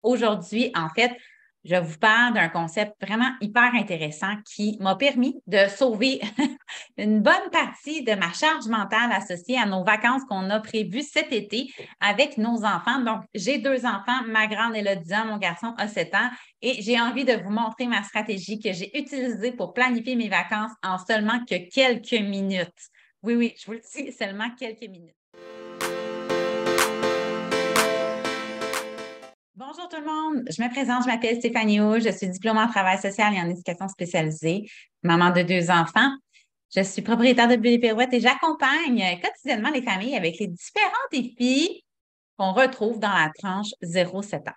aujourd'hui, en fait, je vous parle d'un concept vraiment hyper intéressant qui m'a permis de sauver une bonne partie de ma charge mentale associée à nos vacances qu'on a prévues cet été avec nos enfants. Donc, j'ai 2 enfants, ma grande elle a 10 ans, mon garçon a 7 ans, et j'ai envie de vous montrer ma stratégie que j'ai utilisée pour planifier mes vacances en seulement que quelques minutes. Oui, oui, je vous le dis, seulement quelques minutes. Bonjour tout le monde, je me présente, je m'appelle Stéphanie Hu, je suis diplômée en travail social et en éducation spécialisée, maman de 2 enfants. Je suis propriétaire de Bébé Pirouette et j'accompagne quotidiennement les familles avec les différents défis qu'on retrouve dans la tranche 0-7 ans.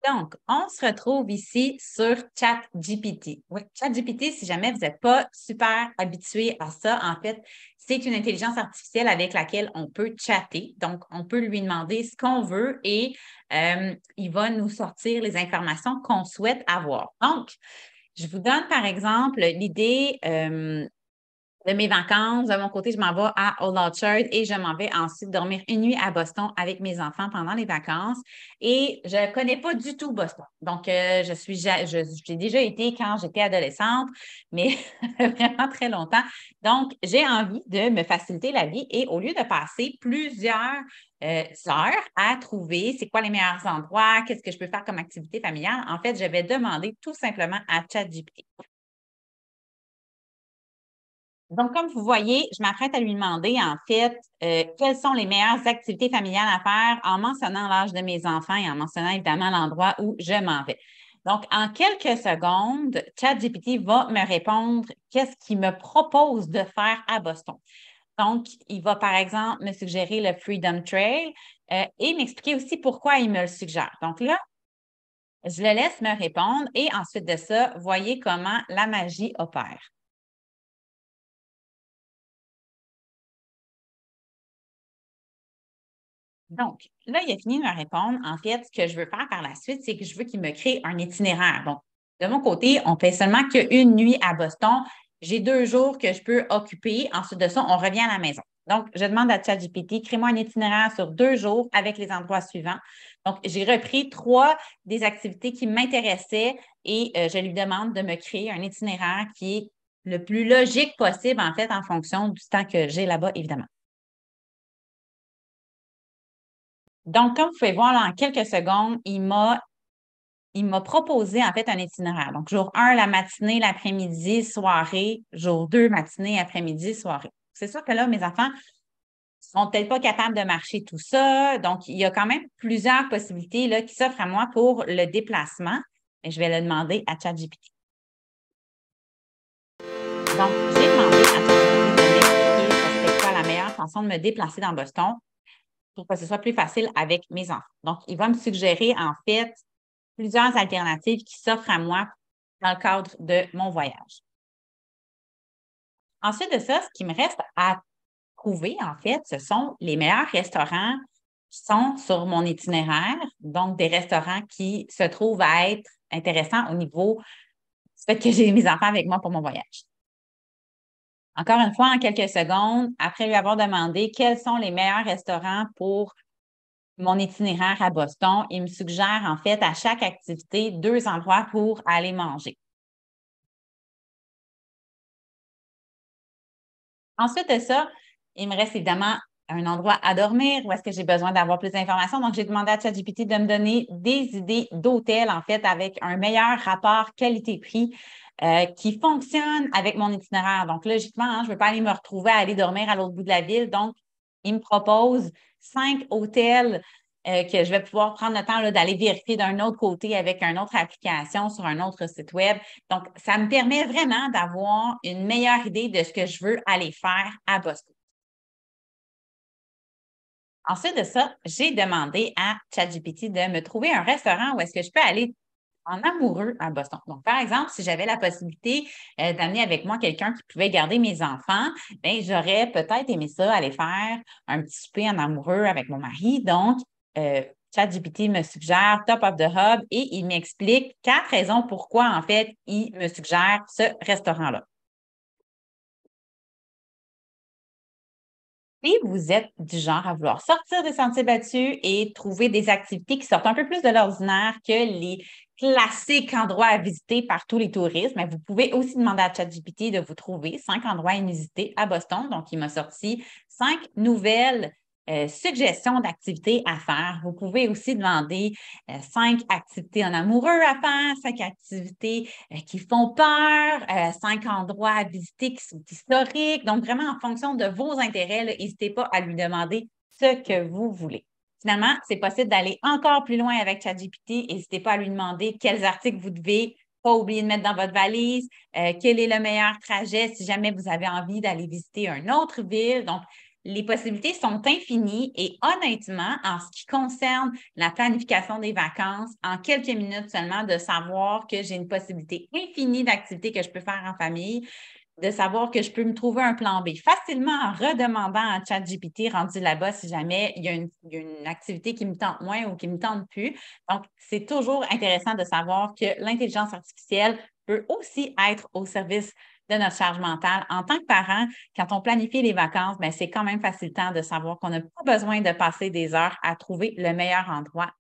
Donc, on se retrouve ici sur ChatGPT. Oui, ChatGPT, si jamais vous n'êtes pas super habitué à ça, en fait, c'est une intelligence artificielle avec laquelle on peut chatter. Donc, on peut lui demander ce qu'on veut et il va nous sortir les informations qu'on souhaite avoir. Donc, je vous donne par exemple l'idée de mes vacances. De mon côté, je m'en vais à Old Orchard et je m'en vais ensuite dormir une nuit à Boston avec mes enfants pendant les vacances. Et je ne connais pas du tout Boston. Donc, j'ai déjà été quand j'étais adolescente, mais vraiment très longtemps. Donc, j'ai envie de me faciliter la vie et au lieu de passer plusieurs heures à trouver c'est quoi les meilleurs endroits, qu'est-ce que je peux faire comme activité familiale, en fait, je vais demander tout simplement à ChatGPT. Donc, comme vous voyez, je m'apprête à lui demander, en fait, quelles sont les meilleures activités familiales à faire en mentionnant l'âge de mes enfants et en mentionnant évidemment l'endroit où je m'en vais. Donc, en quelques secondes, ChatGPT va me répondre qu'est-ce qu'il me propose de faire à Boston. Donc, il va, par exemple, me suggérer le Freedom Trail et m'expliquer aussi pourquoi il me le suggère. Donc là, je le laisse me répondre et ensuite de ça, voyez comment la magie opère. Donc, là, il a fini de me répondre. En fait, ce que je veux faire par la suite, c'est que je veux qu'il me crée un itinéraire. Donc, de mon côté, on fait seulement qu'une nuit à Boston. J'ai 2 jours que je peux occuper. Ensuite de ça, on revient à la maison. Donc, je demande à ChatGPT, crée-moi un itinéraire sur 2 jours avec les endroits suivants. Donc, j'ai repris 3 des activités qui m'intéressaient et je lui demande de me créer un itinéraire qui est le plus logique possible, en fait, en fonction du temps que j'ai là-bas, évidemment. Donc, comme vous pouvez voir là, en quelques secondes, il m'a proposé en fait un itinéraire. Donc, jour 1, la matinée, l'après-midi, soirée. Jour 2, matinée, après-midi, soirée. C'est sûr que là, mes enfants ne sont peut-être pas capables de marcher tout ça. Donc, il y a quand même plusieurs possibilités là, qui s'offrent à moi pour le déplacement. Et je vais le demander à ChatGPT. Donc, j'ai demandé à ChatGPT de m'expliquer ce serait quoi la meilleure façon de me déplacer dans Boston pour que ce soit plus facile avec mes enfants. Donc, il va me suggérer en fait plusieurs alternatives qui s'offrent à moi dans le cadre de mon voyage. Ensuite de ça, ce qui me reste à trouver, en fait, ce sont les meilleurs restaurants qui sont sur mon itinéraire, donc des restaurants qui se trouvent à être intéressants au niveau du fait que j'ai mes enfants avec moi pour mon voyage. Encore une fois, en quelques secondes, après lui avoir demandé quels sont les meilleurs restaurants pour mon itinéraire à Boston, il me suggère en fait à chaque activité 2 endroits pour aller manger. Ensuite de ça, il me reste évidemment un endroit à dormir où est-ce que j'ai besoin d'avoir plus d'informations. Donc, j'ai demandé à ChatGPT de me donner des idées d'hôtels, en fait, avec un meilleur rapport qualité-prix qui fonctionne avec mon itinéraire. Donc, logiquement, hein, je ne veux pas aller me retrouver à aller dormir à l'autre bout de la ville. Donc, il me propose 5 hôtels que je vais pouvoir prendre le temps là, d'aller vérifier d'un autre côté avec une autre application sur un autre site web. Donc, ça me permet vraiment d'avoir une meilleure idée de ce que je veux aller faire à Boston. Ensuite de ça, j'ai demandé à ChatGPT de me trouver un restaurant où est-ce que je peux aller en amoureux à Boston. Donc, par exemple, si j'avais la possibilité d'amener avec moi quelqu'un qui pouvait garder mes enfants, bien, j'aurais peut-être aimé ça, aller faire un petit souper en amoureux avec mon mari. Donc, euh, ChatGPT me suggère Top of the Hub et il m'explique 4 raisons pourquoi, en fait, il me suggère ce restaurant-là. Si vous êtes du genre à vouloir sortir des sentiers battus et trouver des activités qui sortent un peu plus de l'ordinaire que les classiques endroits à visiter par tous les touristes, mais vous pouvez aussi demander à ChatGPT de vous trouver 5 endroits inusités à Boston. Donc, il m'a sorti 5 nouvelles suggestions d'activités à faire. Vous pouvez aussi demander 5 activités en amoureux à faire, 5 activités qui font peur, 5 endroits à visiter qui sont historiques. Donc, vraiment, en fonction de vos intérêts, n'hésitez pas à lui demander ce que vous voulez. Finalement, c'est possible d'aller encore plus loin avec ChatGPT. N'hésitez pas à lui demander quels articles vous devez pas oublier de mettre dans votre valise, quel est le meilleur trajet si jamais vous avez envie d'aller visiter une autre ville. Donc, les possibilités sont infinies et honnêtement, en ce qui concerne la planification des vacances, en quelques minutes seulement, de savoir que j'ai une possibilité infinie d'activités que je peux faire en famille, de savoir que je peux me trouver un plan B facilement en redemandant à ChatGPT rendu là-bas si jamais il y a une activité qui me tente moins ou qui ne me tente plus. Donc, c'est toujours intéressant de savoir que l'intelligence artificielle peut aussi être au service de notre charge mentale. En tant que parent, quand on planifie les vacances, bien, c'est quand même facilitant de savoir qu'on n'a pas besoin de passer des heures à trouver le meilleur endroit